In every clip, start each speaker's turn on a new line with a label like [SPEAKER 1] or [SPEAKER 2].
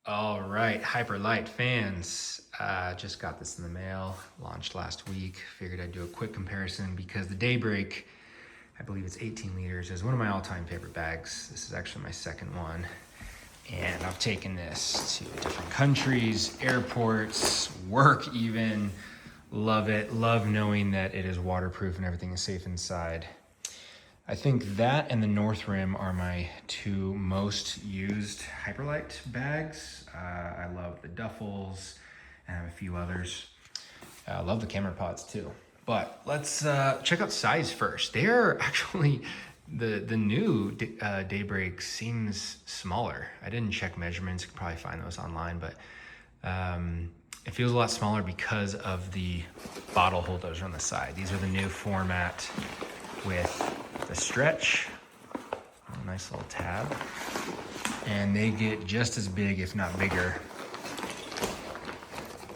[SPEAKER 1] All right, Hyperlight fans, just got this in the mail, launched last week. Figured I'd do a quick comparison because the Daybreak, I believe it's 18 liters, is one of my all-time favorite bags. This is actually my second one. And I've taken this to different countries, airports, work even. Love it, love knowing that it is waterproof and everything is safe inside. I think that and the North Rim are my two most used Hyperlight bags. I love the duffels and I have a few others. I love the camera pods too. But let's check out size first. They're actually, the new Daybreak seems smaller. I didn't check measurements, you can probably find those online, but it feels a lot smaller because of the bottle holders on the side. These are the new format with the stretch, a nice little tab, and they get just as big, if not bigger,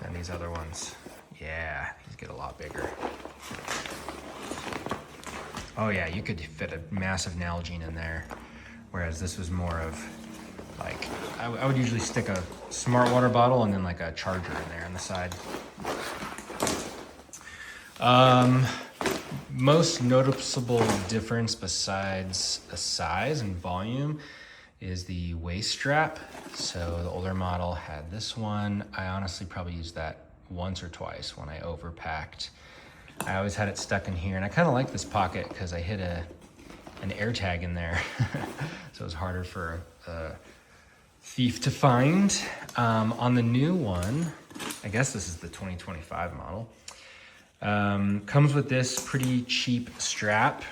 [SPEAKER 1] than these other ones. Yeah, these get a lot bigger. Oh yeah, you could fit a massive Nalgene in there, whereas this was more of like, I would usually stick a smart water bottle and then like a charger in there on the side. Most noticeable difference besides the size and volume is the waist strap. So the older model had this one. I honestly probably used that once or twice when I overpacked. I always had it stuck in here, and I kind of like this pocket because I hit an air tag in there. So it was harder for a thief to find. On the new one, I guess this is the 2025 model. Comes with this pretty cheap strap.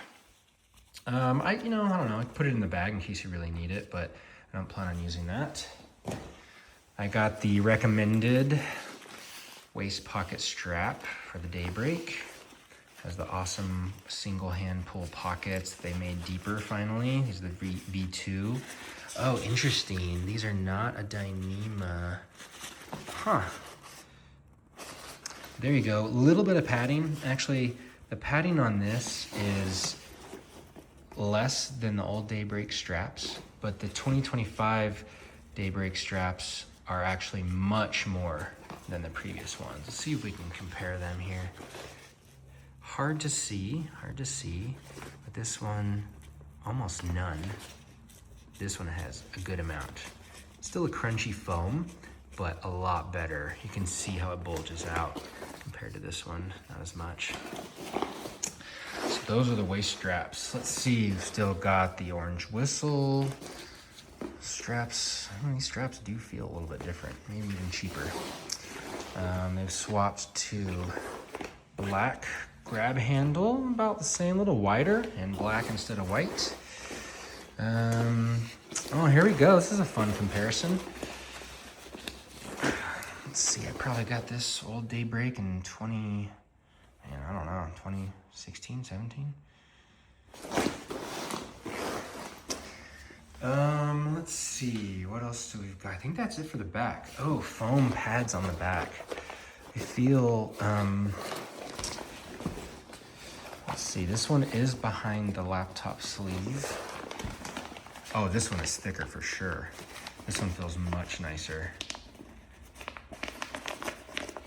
[SPEAKER 1] I don't know, I put it in the bag in case you really need it, but I don't plan on using that. I got the recommended waist pocket strap for the Daybreak. Has the awesome single hand pull pockets they made deeper finally. These are the V2. Oh, interesting. These are not a Dyneema. Huh. There you go, a little bit of padding. Actually, the padding on this is less than the old Daybreak straps, but the 2025 Daybreak straps are actually much more than the previous ones. Let's see if we can compare them here. Hard to see, but this one, almost none. This one has a good amount. Still a crunchy foam, but a lot better. You can see how it bulges out compared to this one, not as much. So those are the waist straps. Let's see, you've still got the orange whistle straps. These straps do feel a little bit different, maybe even cheaper. They've swapped to black grab handle, about the same, a little wider, and black instead of white. Oh, here we go. This is a fun comparison. Let's see, I probably got this old Daybreak in 2016, 17? Let's see, what else do we've got? I think that's it for the back. Oh, foam pads on the back. I feel, let's see, this one is behind the laptop sleeve. Oh, this one is thicker for sure. This one feels much nicer.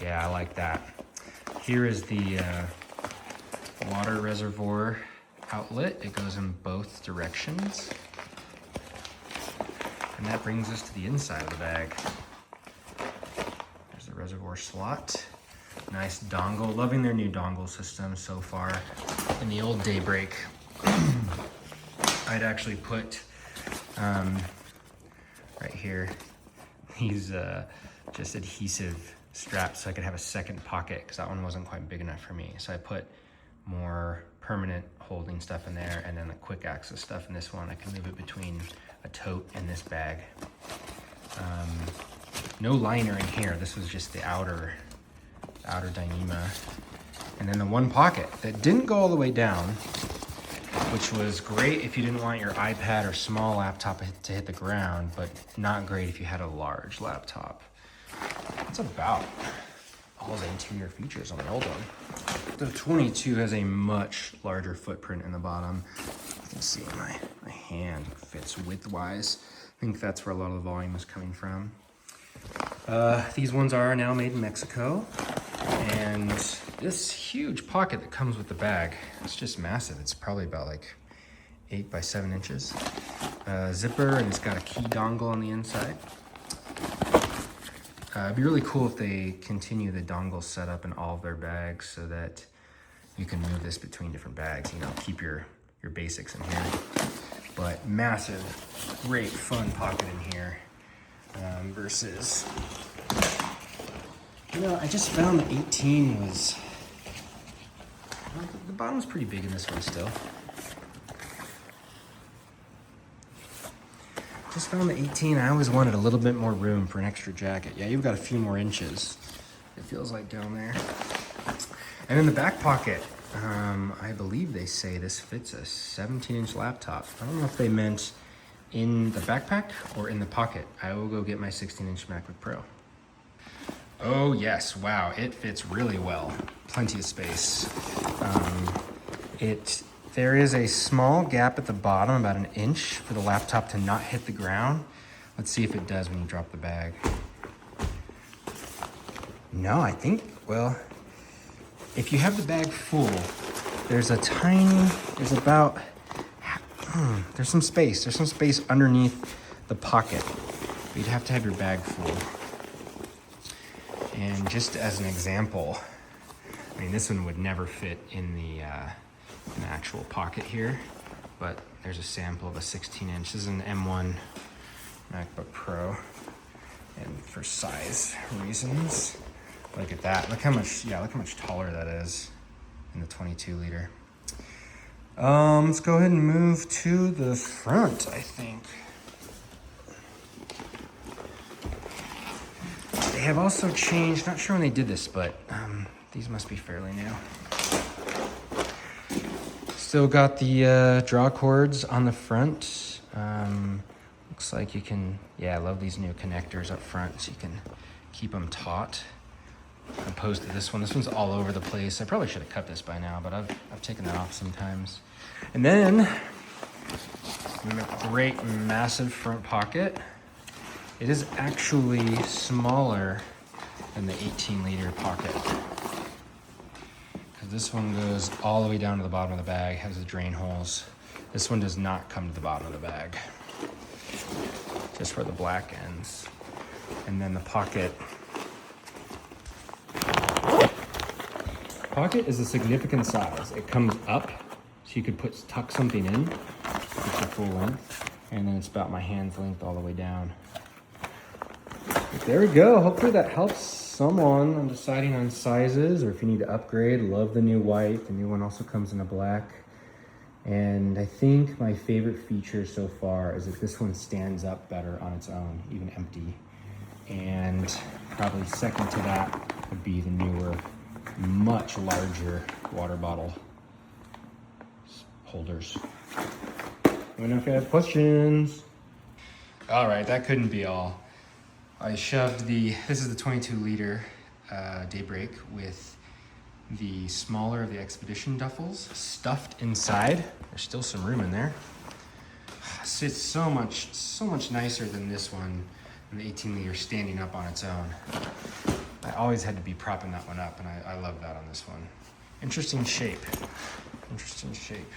[SPEAKER 1] Yeah, I like that. Here is the water reservoir outlet. It goes in both directions. And that brings us to the inside of the bag. There's the reservoir slot. Nice dongle. Loving their new dongle system so far. In the old Daybreak, I'd actually put right here these just adhesive straps so I could have a second pocket because that one wasn't quite big enough for me. So I put more permanent holding stuff in there and then the quick access stuff in this one. I can move it between a tote and this bag. No liner in here. This was just the outer Dyneema. And then the one pocket that didn't go all the way down, which was great if you didn't want your iPad or small laptop to hit the ground, but not great if you had a large laptop. That's about all the interior features on the old one. The 22 has a much larger footprint in the bottom. You can see my hand fits widthwise. I think that's where a lot of the volume is coming from. These ones are now made in Mexico. And this huge pocket that comes with the bag, it's just massive. It's probably about like 8 by 7 inches. Zipper, and it's got a key dongle on the inside. It'd be really cool if they continue the dongle setup in all of their bags so that you can move this between different bags, you know, keep your basics in here. But massive, great fun pocket in here versus, you know, I just found the 18 was, well, the bottom's pretty big in this one still. Just found the 18. I always wanted a little bit more room for an extra jacket. Yeah, you've got a few more inches, it feels like down there. And in the back pocket, I believe they say this fits a 17-inch laptop. I don't know if they meant in the backpack or in the pocket. I will go get my 16-inch MacBook Pro. Oh yes, wow, it fits really well. Plenty of space. There is a small gap at the bottom, about 1 inch, for the laptop to not hit the ground. Let's see if it does when you drop the bag. No, I think, well, if you have the bag full, there's there's some space. There's some space underneath the pocket. You'd have to have your bag full. And just as an example, I mean, this one would never fit in the actual pocket here, but there's a sample of a 16-inch. This is an M1 MacBook Pro, and for size reasons, look at that. Look how much taller that is in the 22 liter. Let's go ahead and move to the front, I think. They have also changed, not sure when they did this, but these must be fairly new. Still got the draw cords on the front. Looks like you can, yeah, I love these new connectors up front so you can keep them taut. Opposed to this one. This one's all over the place. I probably should have cut this by now, but I've taken that off sometimes. And then, great massive front pocket. It is actually smaller than the 18-liter pocket. Because this one goes all the way down to the bottom of the bag, has the drain holes. This one does not come to the bottom of the bag. Just where the black ends. And then the pocket. Pocket is a significant size. It comes up, so you could tuck something in, it's your full length, and then it's about my hand's length all the way down. But there we go. Hopefully that helps someone on deciding on sizes, or if you need to upgrade. Love the new white. The new one also comes in a black. And I think my favorite feature so far is that this one stands up better on its own, even empty. And probably second to that would be the newer, much larger water bottle holders. Let me know if you have questions. All right, that couldn't be all. I shoved this is the 22 liter Daybreak with the smaller of the Expedition duffels stuffed inside. There's still some room in there. Sits so much nicer than this one, than the 18 liter standing up on its own. I always had to be propping that one up, and I love that on this one. Interesting shape. Interesting shape.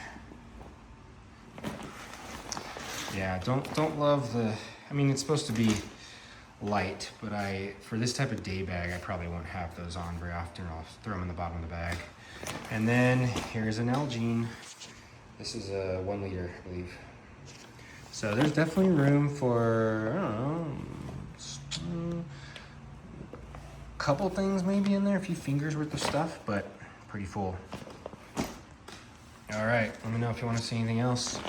[SPEAKER 1] Yeah, don't love the, I mean, it's supposed to be light, but for this type of day bag, I probably won't have those on very often. I'll throw them in the bottom of the bag. And then here's an Elgin. This is a 1 liter, I believe. So there's definitely room for, I don't know, couple things maybe in there, a few fingers worth of stuff, but pretty full. All right, let me know if you want to see anything else.